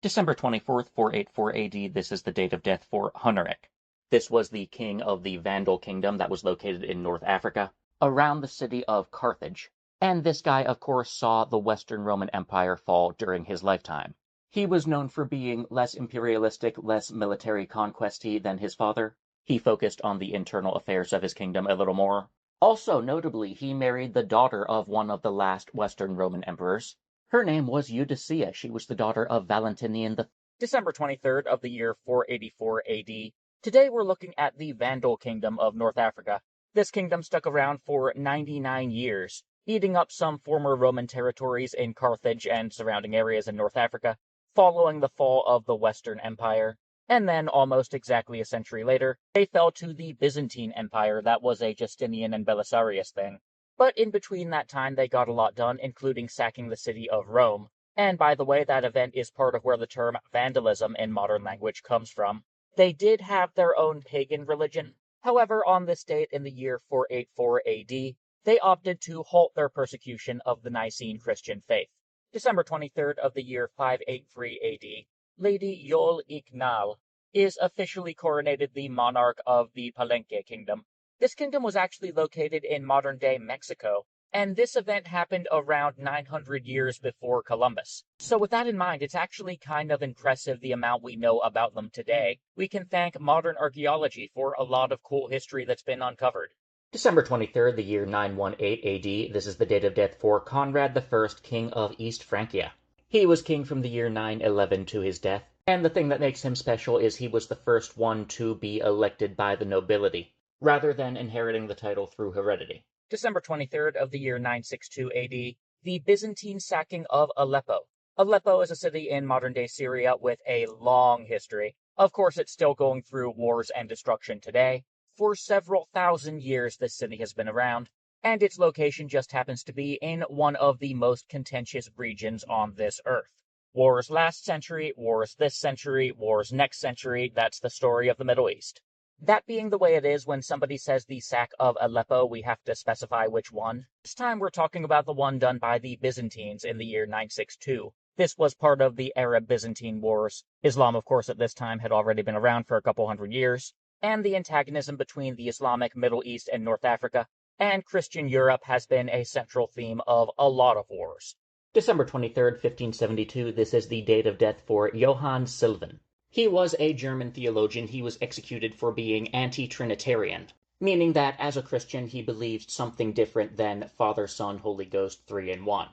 December 24th, 484 AD, this is the date of death for Huneric. This was the king of the Vandal kingdom that was located in North Africa, around the city of Carthage. And this guy, of course, saw the Western Roman Empire fall during his lifetime. He was known for being less imperialistic, less military conquesty than his father. He focused on the internal affairs of his kingdom a little more. Also, notably, he married the daughter of one of the last Western Roman emperors. Her name was Eudocia. She was the daughter of Valentinian the December 23rd of the year 484 AD. Today we're looking at the Vandal kingdom of North Africa. This kingdom stuck around for 99 years, eating up some former Roman territories in Carthage and surrounding areas in North Africa, following the fall of the Western Empire. And then, almost exactly a century later, they fell to the Byzantine Empire that was a Justinian and Belisarius thing. But in between that time, they got a lot done, including sacking the city of Rome. And by the way, that event is part of where the term vandalism in modern language comes from. They did have their own pagan religion. However, on this date in the year 484 AD, they opted to halt their persecution of the Nicene Christian faith. December 23rd of the year 583 AD. Lady Yol Ignal is officially coronated the monarch of the Palenque kingdom. This kingdom was actually located in modern-day Mexico, and this event happened around 900 years before Columbus. So with that in mind, it's actually kind of impressive the amount we know about them today. We can thank modern archaeology for a lot of cool history that's been uncovered. December 23rd, the year 918 AD, this is the date of death for Conrad I, king of East Francia. He was king from the year 911 to his death, and the thing that makes him special is he was the first one to be elected by the nobility, rather than inheriting the title through heredity. December 23rd of the year 962 AD, the Byzantine sacking of Aleppo. Aleppo is a city in modern-day Syria with a long history. Of course, it's still going through wars and destruction today. For several thousand years, this city has been around, and its location just happens to be in one of the most contentious regions on this earth. Wars last century, wars this century, wars next century, that's the story of the Middle East. That being the way it is, when somebody says the sack of Aleppo, we have to specify which one. This time we're talking about the one done by the Byzantines in the year 962. This was part of the Arab-Byzantine Wars. Islam, of course, at this time had already been around for a couple hundred years, and the antagonism between the Islamic Middle East and North Africa and Christian Europe has been a central theme of a lot of wars. December 23rd, 1572, this is the date of death for Johann Sylvan. He was a German theologian. He was executed for being anti-Trinitarian, meaning that as a Christian he believed something different than Father, Son, Holy Ghost, 3 in 1.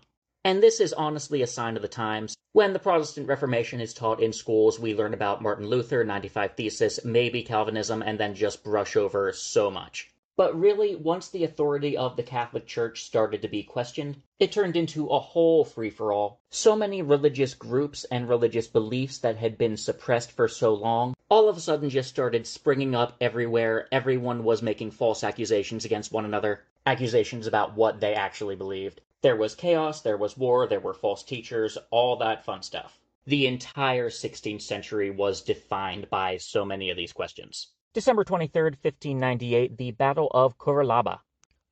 And this is honestly a sign of the times. When the Protestant Reformation is taught in schools, we learn about Martin Luther, 95 Thesis, maybe Calvinism, and then just brush over so much. But really, once the authority of the Catholic Church started to be questioned, it turned into a whole free-for-all. So many religious groups and religious beliefs that had been suppressed for so long, all of a sudden just started springing up everywhere. Everyone was making false accusations against one another, accusations about what they actually believed. There was chaos, there was war, there were false teachers, all that fun stuff. The entire 16th century was defined by so many of these questions. December 23rd, 1598, the Battle of Curalaba,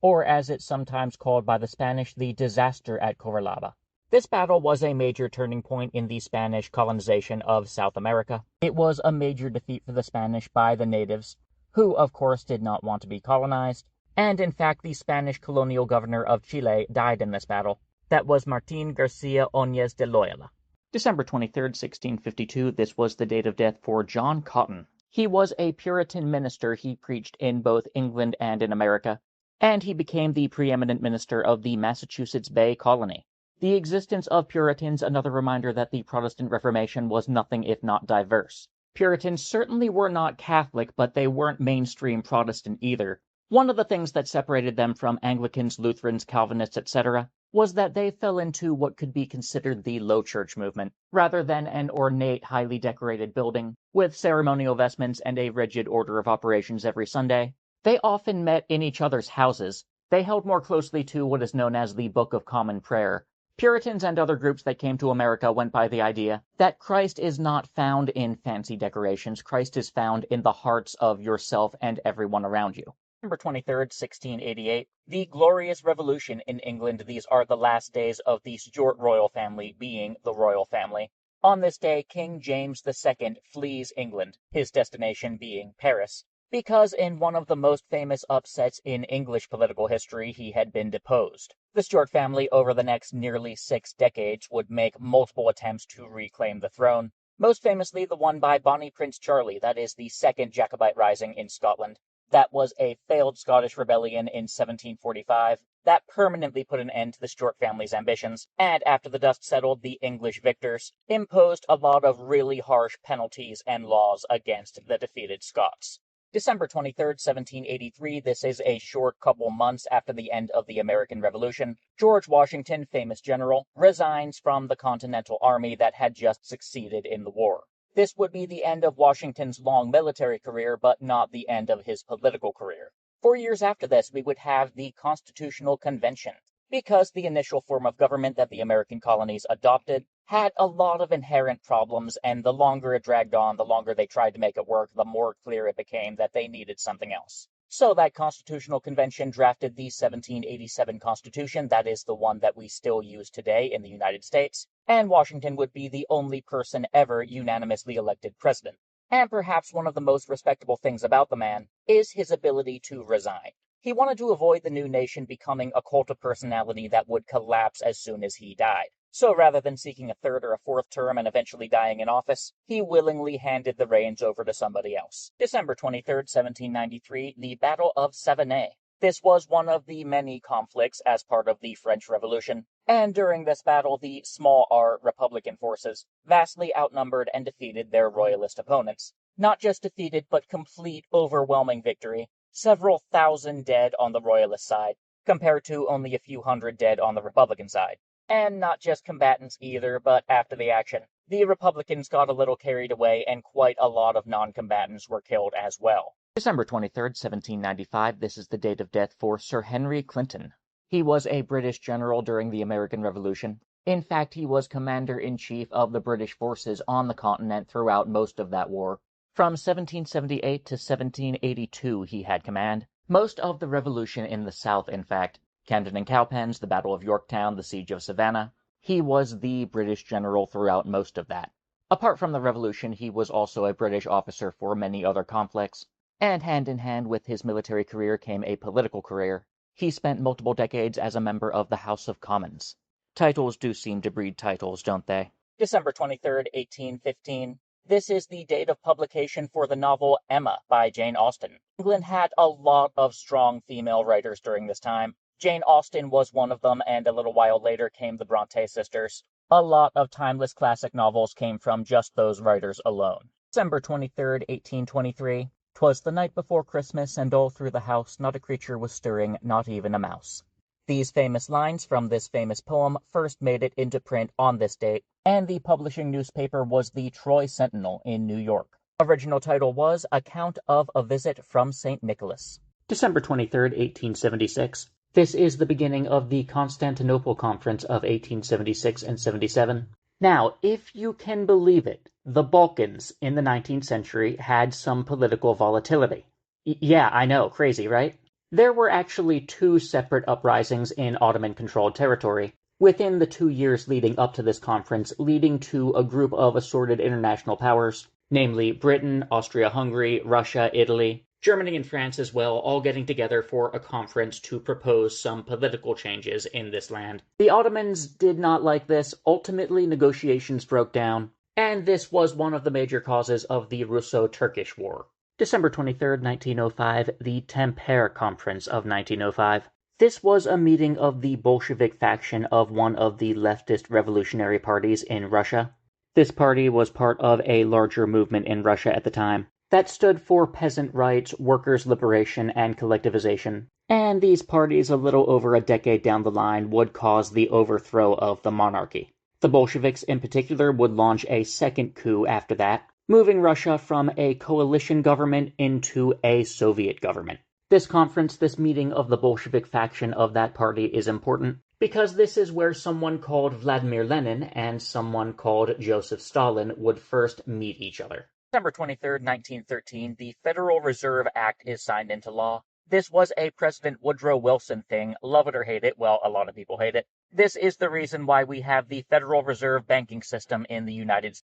or as it's sometimes called by the Spanish, the disaster at Curalaba. This battle was a major turning point in the Spanish colonization of South America. It was a major defeat for the Spanish by the natives, who of course did not want to be colonized, and in fact the Spanish colonial governor of Chile died in this battle. That was Martín García Óñez de Loyola. December 23rd, 1652, this was the date of death for John Cotton. He was a Puritan minister. He preached in both England and in America, and he became the preeminent minister of the Massachusetts Bay Colony. The existence of Puritans, another reminder that the Protestant Reformation was nothing if not diverse. Puritans certainly were not Catholic, but they weren't mainstream Protestant either. One of the things that separated them from Anglicans, Lutherans, Calvinists, etc., was that they fell into what could be considered the low church movement, rather than an ornate, highly decorated building, with ceremonial vestments and a rigid order of operations every Sunday. They often met in each other's houses. They held more closely to what is known as the Book of Common Prayer. Puritans and other groups that came to America went by the idea that Christ is not found in fancy decorations. Christ is found in the hearts of yourself and everyone around you. December 23rd, 1688, the Glorious Revolution in England. These are the last days of the Stuart royal family being the royal family. On this day, King James II flees England, his destination being Paris, because in one of the most famous upsets in English political history, he had been deposed. The Stuart family, over the next nearly 6 decades, would make multiple attempts to reclaim the throne, most famously the one by Bonnie Prince Charlie, that is the Second Jacobite Rising in Scotland. That was a failed Scottish rebellion in 1745 that permanently put an end to the Stuart family's ambitions, and after the dust settled, the English victors imposed a lot of really harsh penalties and laws against the defeated Scots. December 23rd, 1783, this is a short couple months after the end of the American Revolution, George Washington, famous general, resigns from the Continental Army that had just succeeded in the war. This would be the end of Washington's long military career, but not the end of his political career. 4 years after this, we would have the Constitutional Convention, because the initial form of government that the American colonies adopted had a lot of inherent problems, and the longer it dragged on, the longer they tried to make it work, the more clear it became that they needed something else. So that Constitutional Convention drafted the 1787 Constitution, that is the one that we still use today in the United States, and Washington would be the only person ever unanimously elected president. And perhaps one of the most respectable things about the man is his ability to resign. He wanted to avoid the new nation becoming a cult of personality that would collapse as soon as he died. So rather than seeking a third or a fourth term and eventually dying in office, he willingly handed the reins over to somebody else. December 23rd, 1793, the Battle of Savigny. This was one of the many conflicts as part of the French Revolution, and during this battle, the small r Republican forces vastly outnumbered and defeated their royalist opponents. Not just defeated, but complete, overwhelming victory. Several thousand dead on the royalist side, compared to only a few hundred dead on the Republican side. And not just combatants either, but after the action. The Republicans got a little carried away, and quite a lot of non-combatants were killed as well. December 23rd, 1795, this is the date of death for Sir Henry Clinton. He was a British general during the American Revolution. In fact, he was commander-in-chief of the British forces on the continent throughout most of that war. From 1778 to 1782 he had command. Most of the revolution in the South, in fact. Camden and Cowpens, the Battle of Yorktown, the Siege of Savannah. He was the British general throughout most of that. Apart from the revolution, he was also a British officer for many other conflicts. And hand in hand with his military career came a political career. He spent multiple decades as a member of the House of Commons. Titles do seem to breed titles, don't they? December 23rd, 1815. This is the date of publication for the novel Emma by Jane Austen. England had a lot of strong female writers during this time. Jane Austen was one of them, and a little while later came the Bronte sisters. A lot of timeless classic novels came from just those writers alone. December 23rd, 1823. 'Twas the night before Christmas, and all through the house not a creature was stirring, not even a mouse. These famous lines from this famous poem first made it into print on this date, and the publishing newspaper was the Troy Sentinel in New York. Original title was Account of a Visit from St. Nicholas. December 23rd, 1876. This is the beginning of the Constantinople Conference of 1876 and 77. Now, if you can believe it, the Balkans in the 19th century had some political volatility. Yeah, I know, crazy, right? There were actually 2 separate uprisings in Ottoman-controlled territory within the 2 years leading up to this conference, leading to a group of assorted international powers, namely Britain, Austria-Hungary, Russia, Italy, Germany and France as well, all getting together for a conference to propose some political changes in this land. The Ottomans did not like this. Ultimately, negotiations broke down, and this was one of the major causes of the Russo-Turkish War. December 23rd, 1905, the Tampere Conference of 1905. This was a meeting of the Bolshevik faction of one of the leftist revolutionary parties in Russia. This party was part of a larger movement in Russia at the time that stood for peasant rights, workers' liberation, and collectivization. And these parties, a little over a decade down the line, would cause the overthrow of the monarchy. The Bolsheviks in particular would launch a second coup after that, moving Russia from a coalition government into a Soviet government. This conference, this meeting of the Bolshevik faction of that party is important because this is where someone called Vladimir Lenin and someone called Joseph Stalin would first meet each other. December 23rd, 1913, the Federal Reserve Act is signed into law. This was a President Woodrow Wilson thing, love it or hate it, well, a lot of people hate it. This is the reason why we have the Federal Reserve banking system in the United States.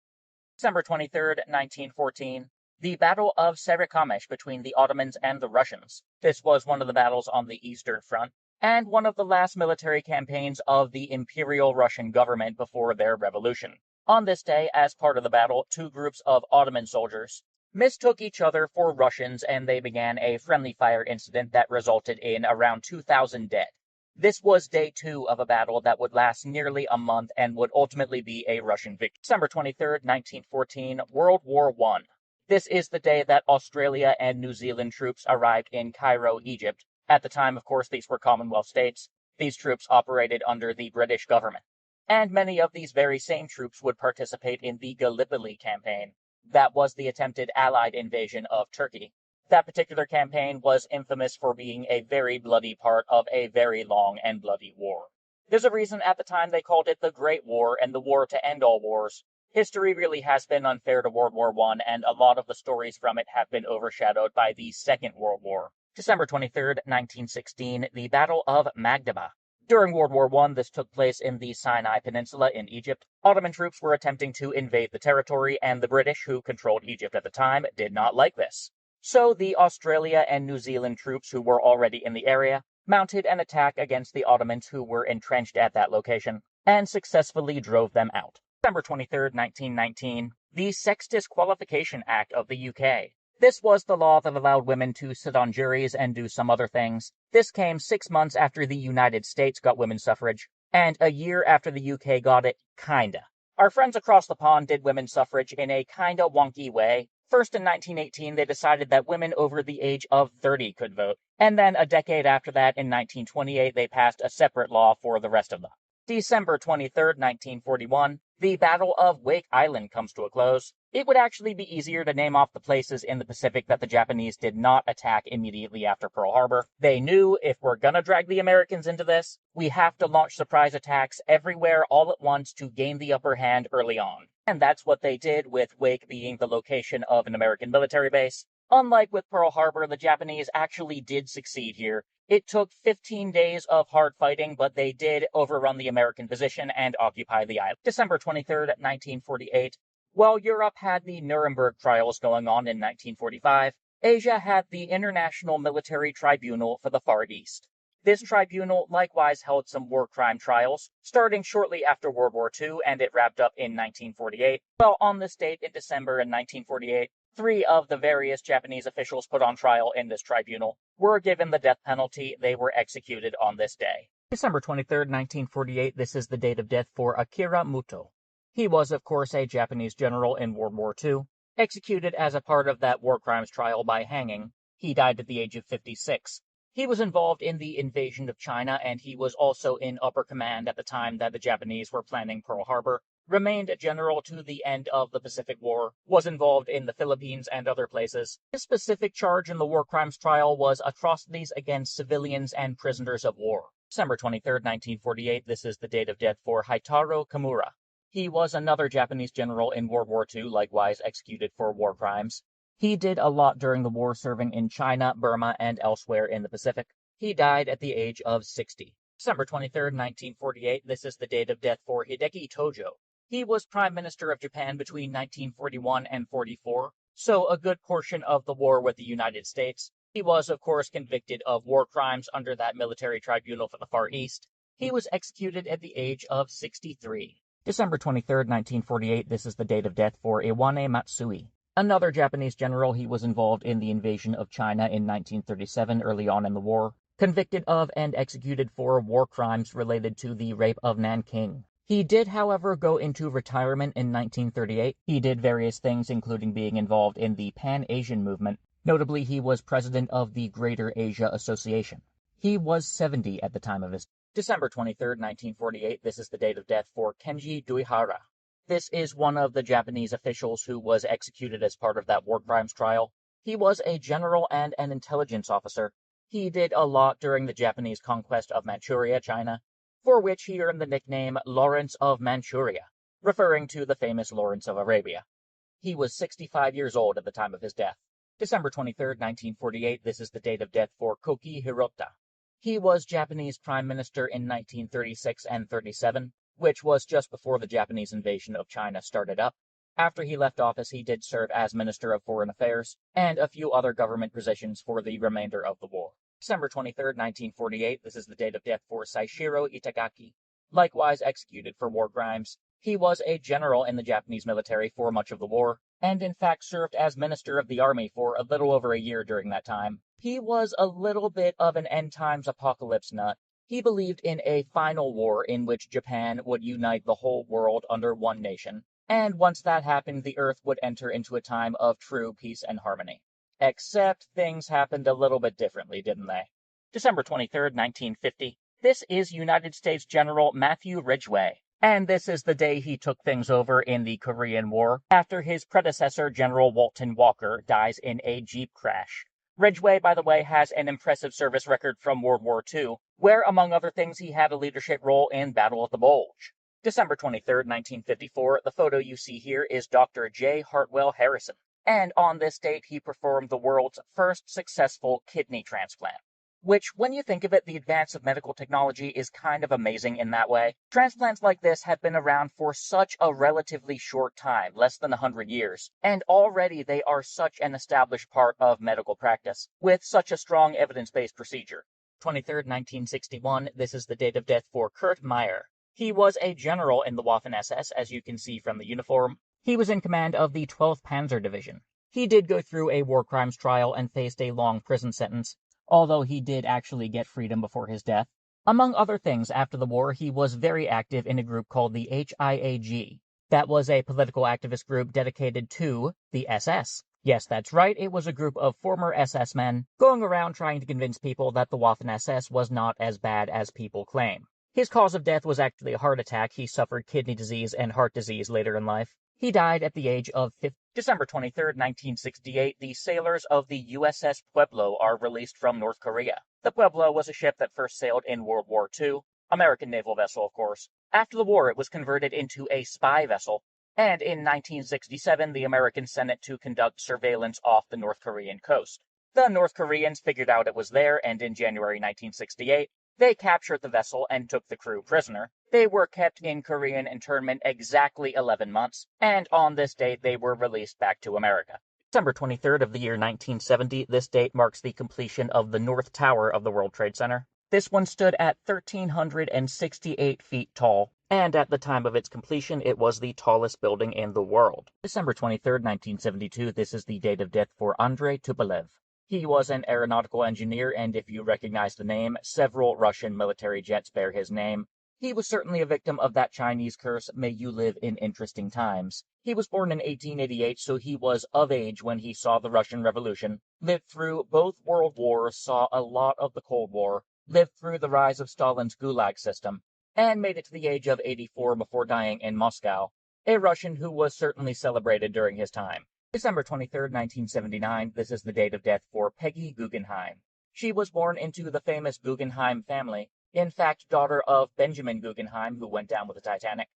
December 23rd, 1914. The Battle of Sarikamish between the Ottomans and the Russians. This was one of the battles on the Eastern Front, and one of the last military campaigns of the Imperial Russian government before their revolution. On this day, as part of the battle, two groups of Ottoman soldiers mistook each other for Russians, and they began a friendly fire incident that resulted in around 2,000 dead. This was day 2 of a battle that would last nearly a month and would ultimately be a Russian victory. December 23rd, 1914, World War I. This is the day that Australia and New Zealand troops arrived in Cairo, Egypt. At the time, of course, these were Commonwealth states. These troops operated under the British government. And many of these very same troops would participate in the Gallipoli campaign. That was the attempted Allied invasion of Turkey. That particular campaign was infamous for being a very bloody part of a very long and bloody war. There's a reason at the time they called it the Great War and the war to end all wars. History really has been unfair to World War I, and a lot of the stories from it have been overshadowed by the Second World War. December 23rd, 1916, the Battle of Magdaba. During World War I, this took place in the Sinai Peninsula in Egypt. Ottoman troops were attempting to invade the territory, and the British, who controlled Egypt at the time, did not like this. So the Australia and New Zealand troops who were already in the area mounted an attack against the Ottomans who were entrenched at that location, and successfully drove them out. December 23rd, 1919, the Sex Disqualification Act of the UK. This was the law that allowed women to sit on juries and do some other things. This came 6 months after the United States got women's suffrage, and a year after the UK got it, kinda. Our friends across the pond did women's suffrage in a kinda wonky way. First, in 1918, they decided that women over the age of 30 could vote. And then a decade after that, in 1928, they passed a separate law for the rest of them. December 23rd, 1941, the Battle of Wake Island comes to a close. It would actually be easier to name off the places in the Pacific that the Japanese did not attack immediately after Pearl Harbor. They knew, if we're gonna drag the Americans into this, we have to launch surprise attacks everywhere all at once to gain the upper hand early on. And that's what they did, with Wake being the location of an American military base. Unlike with Pearl Harbor, the Japanese actually did succeed here. It took 15 days of hard fighting, but they did overrun the American position and occupy the island. December 23rd, 1948. While Europe had the Nuremberg trials going on in 1945, Asia had the International Military Tribunal for the Far East. This tribunal likewise held some war crime trials, starting shortly after World War II, and it wrapped up in 1948. Well, on this date in December in 1948, 3 of the various Japanese officials put on trial in this tribunal were given the death penalty. They were executed on this day. December 23rd, 1948, this is the date of death for Akira Muto. He was, of course, a Japanese general in World War II, executed as a part of that war crimes trial by hanging. He died at the age of 56. He was involved in the invasion of China, and he was also in upper command at the time that the Japanese were planning Pearl Harbor, remained a general to the end of the Pacific War, was involved in the Philippines and other places. His specific charge in the war crimes trial was atrocities against civilians and prisoners of war. December 23rd, 1948, this is the date of death for Haitaro Kimura. He was another Japanese general in World War II, likewise executed for war crimes. He did a lot during the war, serving in China, Burma, and elsewhere in the Pacific. He died at the age of 60. December 23rd, 1948, this is the date of death for Hideki Tojo. He was Prime Minister of Japan between 1941 and 44, so a good portion of the war with the United States. He was, of course, convicted of war crimes under that military tribunal for the Far East. He was executed at the age of 63. December 23rd, 1948, this is the date of death for Iwane Matsui. Another Japanese general. He was involved in the invasion of China in 1937, early on in the war, convicted of and executed for war crimes related to the rape of Nanking. He did, however, go into retirement in 1938. He did various things, including being involved in the Pan-Asian movement. Notably, he was president of the Greater Asia Association. He was 70 at the time of his December 23rd, 1948, this is the date of death for Kenji Duihara. This is one of the Japanese officials who was executed as part of that war crimes trial. He was a general and an intelligence officer. He did a lot during the Japanese conquest of Manchuria, China, for which he earned the nickname Lawrence of Manchuria, referring to the famous Lawrence of Arabia. He was 65 years old at the time of his death. December 23rd, 1948, this is the date of death for Koki Hirota. He was Japanese Prime Minister in 1936 and 37, which was just before the Japanese invasion of China started up. After he left office, he did serve as Minister of Foreign Affairs and a few other government positions for the remainder of the war. December 23rd, 1948, this is the date of death for Saishiro Itagaki, likewise executed for war crimes. He was a general in the Japanese military for much of the war, and in fact served as Minister of the Army for a little over a year during that time. He was a little bit of an end times apocalypse nut. He believed in a final war in which Japan would unite the whole world under one nation, and once that happened, the Earth would enter into a time of true peace and harmony. Except things happened a little bit differently, didn't they? December 23rd, 1950. This is United States General Matthew Ridgway, and this is the day he took things over in the Korean War after his predecessor, General Walton Walker, dies in a Jeep crash. Ridgway, by the way, has an impressive service record from World War II, where, among other things, he had a leadership role in Battle of the Bulge. December 23rd, 1954, the photo you see here is Dr. J. Hartwell Harrison, and on this date he performed the world's first successful kidney transplant. Which, when you think of it, the advance of medical technology is kind of amazing in that way. Transplants like this have been around for such a relatively short time, less than 100 years, and already they are such an established part of medical practice, with such a strong evidence-based procedure. 23rd, 1961, this is the date of death for Kurt Meyer. He was a general in the Waffen-SS, as you can see from the uniform. He was in command of the 12th Panzer Division. He did go through a war crimes trial and faced a long prison sentence, although he did actually get freedom before his death. Among other things, after the war, he was very active in a group called the HIAG. That was a political activist group dedicated to the SS. Yes, that's right, it was a group of former SS men going around trying to convince people that the Waffen-SS was not as bad as people claim. His cause of death was actually a heart attack. He suffered kidney disease and heart disease later in life. He died at the age of 50. December 23rd, 1968, the sailors of the USS Pueblo are released from North Korea. The Pueblo was a ship that first sailed in World War II, American naval vessel, of course. After the war, it was converted into a spy vessel, and in 1967, the Americans sent it to conduct surveillance off the North Korean coast. The North Koreans figured out it was there, and in January 1968, they captured the vessel and took the crew prisoner. They were kept in Korean internment exactly 11 months, and on this date they were released back to America. December 23rd of the year 1970, this date marks the completion of the North Tower of the World Trade Center. This one stood at 1,368 feet tall, and at the time of its completion, it was the tallest building in the world. December 23rd, 1972, this is the date of death for Andrei Tupolev. He was an aeronautical engineer, and if you recognize the name, several Russian military jets bear his name. He was certainly a victim of that Chinese curse, may you live in interesting times. He was born in 1888, so he was of age when he saw the Russian Revolution, lived through both world wars, saw a lot of the Cold War, lived through the rise of Stalin's Gulag system, and made it to the age of 84 before dying in Moscow. A Russian who was certainly celebrated during his time. December 23rd, 1979, this is the date of death for Peggy Guggenheim. She was born into the famous Guggenheim family, in fact, daughter of Benjamin Guggenheim, who went down with the Titanic.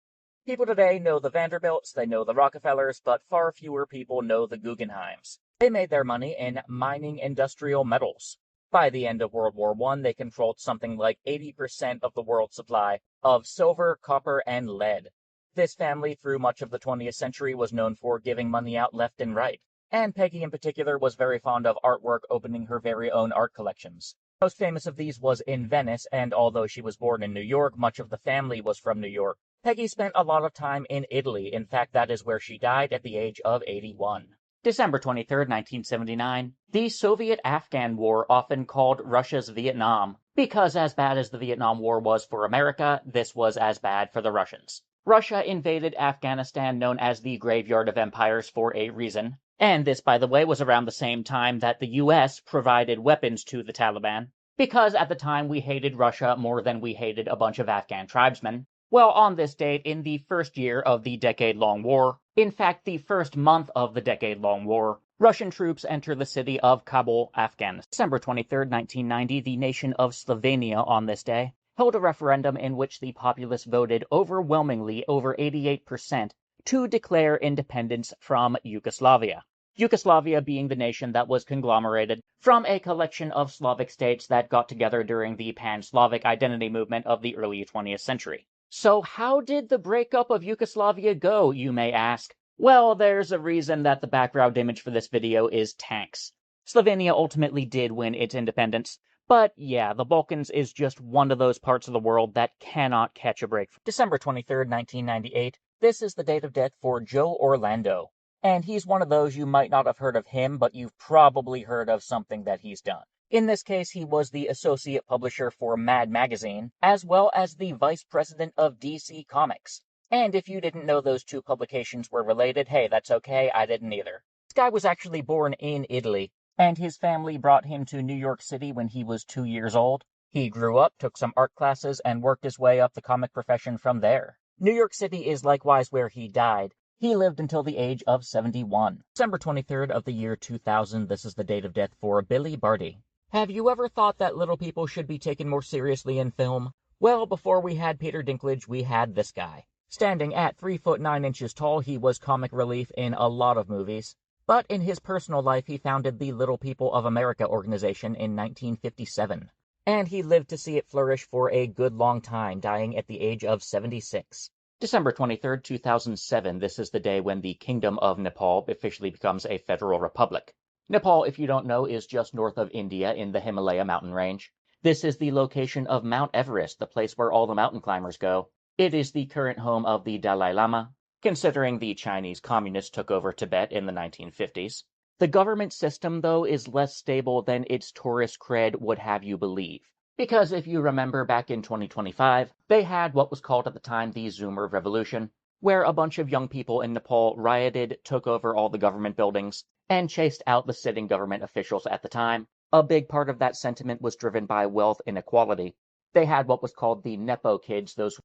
People today know the Vanderbilts, they know the Rockefellers, but far fewer people know the Guggenheims. They made their money in mining industrial metals. By the end of World War I, they controlled something like 80% of the world's supply of silver, copper, and lead. This family, through much of the 20th century, was known for giving money out left and right. And Peggy in particular was very fond of artwork, opening her very own art collections. Most famous of these was in Venice, and although she was born in New York, much of the family was from New York. Peggy spent a lot of time in Italy. In fact, that is where she died at the age of 81. December 23rd, 1979. The Soviet-Afghan War, often called Russia's Vietnam, because as bad as the Vietnam War was for America, this was as bad for the Russians. Russia invaded Afghanistan, known as the Graveyard of Empires, for a reason. And this, by the way, was around the same time that the US provided weapons to the Taliban, because at the time we hated Russia more than we hated a bunch of Afghan tribesmen. Well, on this date, in the first year of the decade-long war, in fact, the first month of the decade-long war, Russian troops enter the city of Kabul, Afghanistan. December 23rd, 1990, the nation of Slovenia on this day held a referendum in which the populace voted overwhelmingly, over 88%, to declare independence from Yugoslavia. Yugoslavia being the nation that was conglomerated from a collection of Slavic states that got together during the Pan-Slavic identity movement of the early 20th century. So how did the breakup of Yugoslavia go, you may ask? Well, there's a reason that the background image for this video is tanks. Slovenia ultimately did win its independence, but yeah, the Balkans is just one of those parts of the world that cannot catch a break. December 23rd, 1998, this is the date of death for Joe Orlando. And he's one of those you might not have heard of him, but you've probably heard of something that he's done. In this case, he was the associate publisher for Mad Magazine, as well as the vice president of DC Comics. And if you didn't know those two publications were related, hey, that's okay, I didn't either. This guy was actually born in Italy, and his family brought him to New York City when he was 2 years old. He grew up, took some art classes, and worked his way up the comic profession from there. New York City is likewise where he died. He lived until the age of 71. December 23rd of the year 2000, this is the date of death for Billy Barty. Have you ever thought that little people should be taken more seriously in film? Well, before we had Peter Dinklage, we had this guy. Standing at 3 foot 9 inches tall, he was comic relief in a lot of movies. But in his personal life, he founded the Little People of America organization in 1957. And he lived to see it flourish for a good long time, dying at the age of 76. December 23rd, 2007, this is the day when the Kingdom of Nepal officially becomes a federal republic. Nepal, if you don't know, is just north of India in the Himalaya mountain range. This is the location of Mount Everest, the place where all the mountain climbers go. It is the current home of the Dalai Lama, considering the Chinese communists took over Tibet in the 1950s. The government system, though, is less stable than its tourist cred would have you believe. Because if you remember back in 2025, they had what was called at the time the Zoomer Revolution, where a bunch of young people in Nepal rioted, took over all the government buildings, and chased out the sitting government officials at the time. A big part of that sentiment was driven by wealth inequality. They had what was called the Nepo kids, those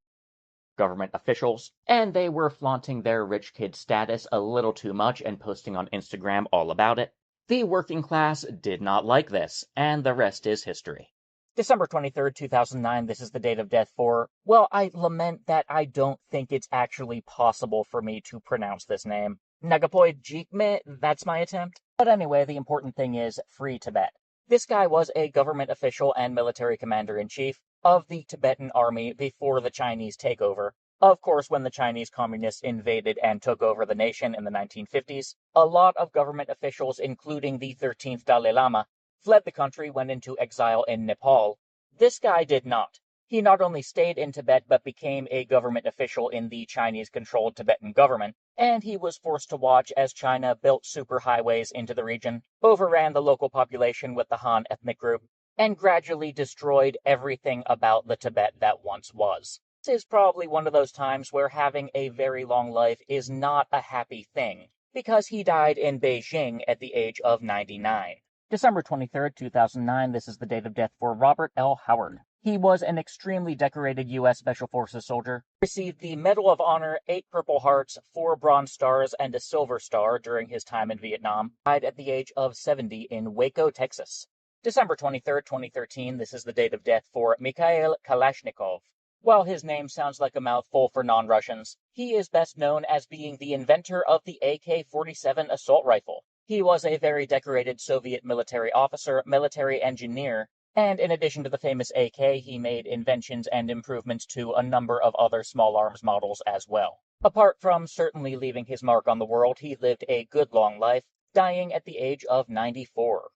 government officials, and they were flaunting their rich kid status a little too much and posting on Instagram all about it. The working class did not like this, and the rest is history. December 23rd, 2009, this is the date of death for, well, I lament that I don't think it's actually possible for me to pronounce this name. Nagapoy Jikme, that's my attempt. But anyway, the important thing is Free Tibet. This guy was a government official and military commander-in-chief of the Tibetan army before the Chinese takeover. Of course, when the Chinese communists invaded and took over the nation in the 1950s, a lot of government officials, including the 13th Dalai Lama, fled the country, went into exile in Nepal. This guy did not. He not only stayed in Tibet, but became a government official in the Chinese-controlled Tibetan government, and he was forced to watch as China built superhighways into the region, overran the local population with the Han ethnic group, and gradually destroyed everything about the Tibet that once was. This is probably one of those times where having a very long life is not a happy thing, because he died in Beijing at the age of 99. December 23rd, 2009, this is the date of death for Robert L. Howard. He was an extremely decorated U.S. Special Forces soldier, received the Medal of Honor, 8 Purple Hearts, 4 Bronze Stars, and a Silver Star during his time in Vietnam, died at the age of 70 in Waco, Texas. December 23rd, 2013, this is the date of death for Mikhail Kalashnikov. While his name sounds like a mouthful for non-Russians, he is best known as being the inventor of the AK-47 assault rifle. He was a very decorated Soviet military officer, military engineer, and in addition to the famous AK, he made inventions and improvements to a number of other small arms models as well. Apart from certainly leaving his mark on the world, he lived a good long life, dying at the age of 94.